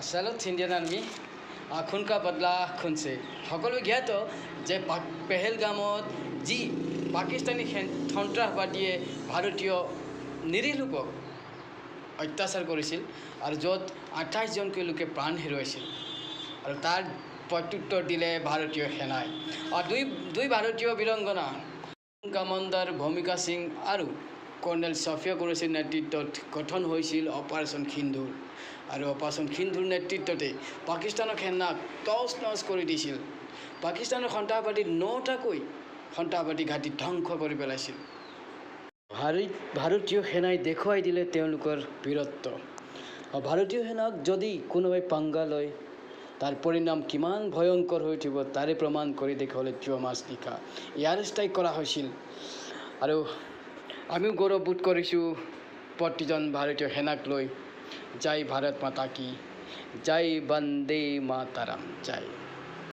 Salute Indian Army. খুন কা বদলা খুনছে সকলো জ্ঞাত যে পেহেলগামত যি পাকিস্তানী সন্ত্ৰাসবাদীয়ে ভাৰতীয় নিৰীহ লোকক অত্যাচাৰ কৰিছিল আৰু য'ত 28জনকৈ লোকে প্ৰাণ হেৰুৱাইছিল আৰু তাৰ প্ৰত্যুত্তৰ দিলে ভাৰতীয় সেনাই আৰু দুই ভাৰতীয় বীৰাংগনা কমাণ্ডাৰ ভূমিকা সিং আৰু কৰ্ণেল ছফিয়া কুৰেশ্বীৰ নেতৃত্বত গঠন হৈছিল অপাৰেশ্যন সিন্ধুৰ আৰু অপাৰেশ্যন সিন্ধুৰ নেতৃত্বতে পাকিস্তানৰ সেনাক তছ নছ কৰি দিছিল পাকিস্তানৰ সন্ত্ৰাসবাদী 9টাকৈ সন্ত্ৰাসবাদী ঘাটি ধ্বংস কৰি পেলাইছিল ভাৰতীয় সেনাই দেখুৱাই দিলে তেওঁলোকৰ বীৰত্ব ভাৰতীয় সেনাক যদি কোনোবাই পাংগা লয় তাৰ পৰিণাম কিমান ভয়ংকৰ হৈ উঠিব তাৰে প্ৰমাণ কৰি দেখুৱালে যোৱা মাজনিশা এয়াৰ ষ্ট্ৰাইক কৰা হৈছিল আৰু আমিও গৌৰৱবোধ কৰিছোঁ প্ৰতিজন ভাৰতীয় সেনাক লৈ জয় ভাৰত মাতা কি জয় বন্দে মাতৰম জয়